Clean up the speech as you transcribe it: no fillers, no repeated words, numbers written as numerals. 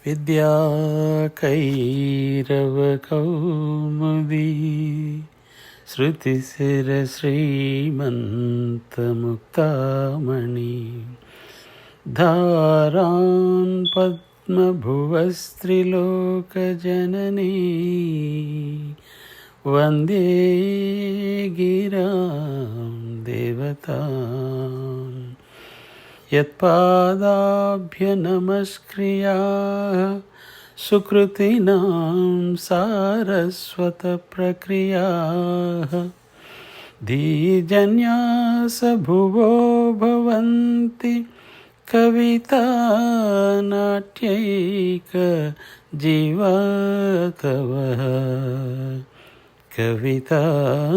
विद्याकैरवकौमुदी श्रुतिशिरश्रीमन्तमुक्तामणि धारान् पद्मभुवस्त्रिलोकजननी वन्दे गिरां देवताम् यत्पादाभ्यनमस्क्रियाः सुकृतिनां सारस्वतप्रक्रियाः धीजन्यासभुवो भवन्ति कवितानाट्यैकजीवतवः कवितानाट्यैकजीवतवः।